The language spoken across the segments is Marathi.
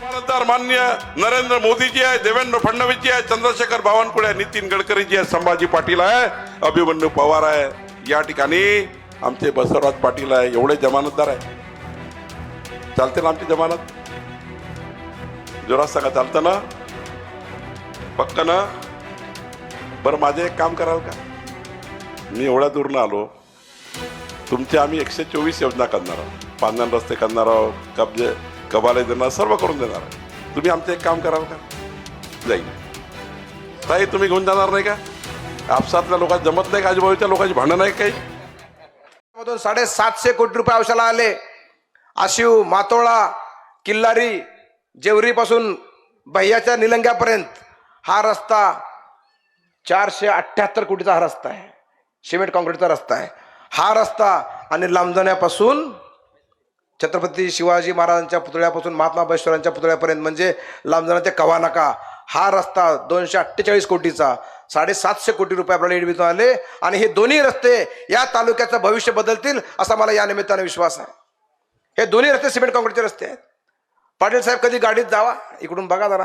जबाबदार मान्य नरेंद्र मोदीजी आहे, देवेंद्र फडणवीसजी आहे, चंद्रशेखर बावनकुळे आहे, नितीन गडकरीजी आहे, संभाजी पाटील आहे, अभिमन्यू पवार आहे. या ठिकाणी आमचे बसवराज पाटील आहे. एवढे जमानतदार आहे. चालते ना आमची जमानत? जोरात सांगा, चालतं ना? पक्क ना? बरं, माझे एक काम कराल का? मी एवढ्या दूर ना आलो, तुमचे आम्ही 124 योजना करणार आहोत. पांधन रस्ते करणार आहोत, कब्जे कबाले देणार, सर्व करून देणार. तुम्ही आमचं एक काम कराल का? जाईल ताई, तुम्ही घेऊन जाणार नाही का? आपसातल्या लोकांना जमत नाही का? आजूबाजूच्या लोकांची भांडण नाही काही? 750 कोटी रुपये औषधाला आले. आशिव, मातोळा, किल्लारी, जेवरी पासून भैयाच्या निलंग्यापर्यंत हा रस्ता 478 कोटीचा हा रस्ता आहे. सिमेंट कॉन्क्रीटचा रस्ता आहे हा रस्ता. आणि लांबजण्यापासून छत्रपती शिवाजी महाराजांच्या पुतळ्यापासून महात्मा बळेश्वरांच्या पुतळ्यापर्यंत म्हणजे लांबजना ते कवानाका हा रस्ता 248 कोटीचा. 750 कोटी रुपये आपल्याला निधीतून आले. आणि हे दोन्ही रस्ते या तालुक्याचं भविष्य बदलतील असा मला या निमित्ताने विश्वास आहे. हे दोन्ही रस्ते सिमेंट कॉन्क्रीटचे रस्ते आहेत. पाटील साहेब, कधी गाडीत जावा, इकडून बघा जरा.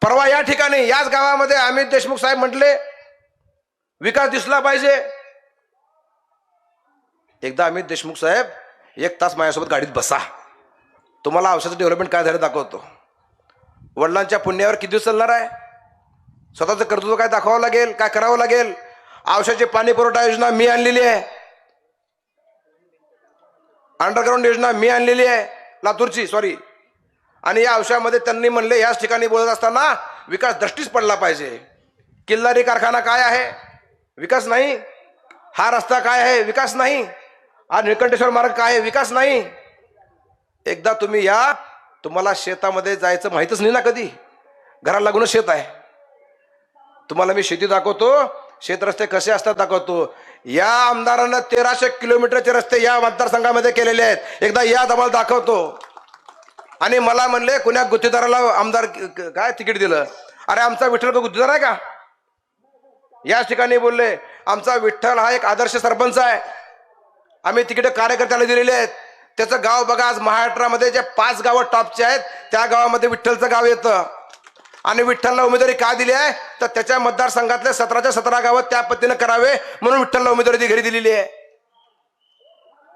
परवा या ठिकाणी याच गावामध्ये अमित देशमुख साहेब म्हटले विकास दिसला पाहिजे. एकदा अमित देशमुख साहेब 1 तास माझ्यासोबत गाडीत बसा, तुम्हाला औषधाचं डेव्हलपमेंट काय झालं दाखवतो. वडिलांच्या पुण्यावर किती दिवस चालणार आहे? स्वतःचं कर्तृत्व काय दाखवावं लागेल, काय करावं लागेल. औषधाची पाणी पुरवठा योजना मी आणलेली आहे, अंडरग्राऊंड योजना मी आणलेली आहे लातूरची, सॉरी. आणि या औषधामध्ये त्यांनी म्हणले, याच ठिकाणी बोलत असताना विकास दृष्टीच पडला पाहिजे. किल्लारी कारखाना काय आहे? विकास नाही. हा रस्ता काय आहे? विकास नाही. हा निळकंठेश्वर मार्ग काय आहे? विकास नाही. एकदा तुम्ही या, तुम्हाला शेतामध्ये जायचं माहीतच नाही ना कधी. घराला लागूनच शेत आहे. तुम्हाला मी शेती दाखवतो, शेत रस्ते कसे असतात दाखवतो. या आमदारांना 1300 किलोमीटरचे रस्ते या मतदारसंघामध्ये केलेले आहेत. एकदा या तुम्हाला दाखवतो. आणि मला म्हणले कुण्या गुत्तेदाराला आमदार काय तिकीट दिलं? अरे, आमचा विठ्ठल का गुत्तेदार आहे का? याच ठिकाणी बोलले आमचा विठ्ठल हा एक आदर्श सरपंच आहे. आम्ही तिकीट कार्यकर्त्याला दिलेले आहेत. त्याचं गाव बघा, आज महाराष्ट्रामध्ये जे 5 गावं टॉपचे आहेत त्या गावामध्ये विठ्ठलचं गाव येतं. आणि विठ्ठलला उमेदवारी का दिली आहे तर त्याच्या मतदारसंघातले 17च्या 17 गावं त्या पद्धतीनं करावे म्हणून विठ्ठलला उमेदवारी घरी दिलेली आहे.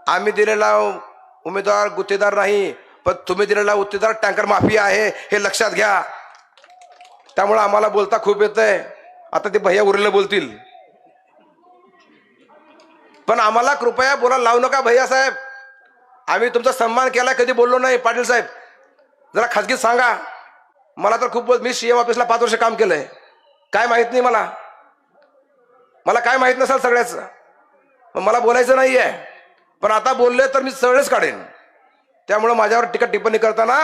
आम्ही दिलेला उमेदवार गुत्तेदार नाही, पण तुम्ही दिलेला गुत्तेदार टँकर माफिया आहे, हे लक्षात घ्या. त्यामुळे आम्हाला बोलता खूप येतंय. आता ते भैया उरलेलं बोलतील, पण आम्हाला कृपया बोलायला लावू नका भैया साहेब. आम्ही तुमचा सन्मान केला, कधी बोललो नाही. पाटील साहेब, जरा खाजगीत सांगा. मला तर खूप मी सीएम ऑफिसला 5 वर्ष काम केलंय, काय माहित नाही मला काय माहित नसेल सगळ्याच. मला बोलायचं नाहीये, पण आता बोलले तर मी सगळेच काढेन. त्यामुळे माझ्यावर टीका टिप्पणी करताना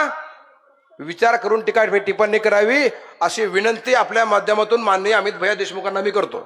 विचार करून टिप्पणी करावी अशी विनंती आपल्या माध्यमातून माननीय अमित भैया देशमुखांना मी करतो.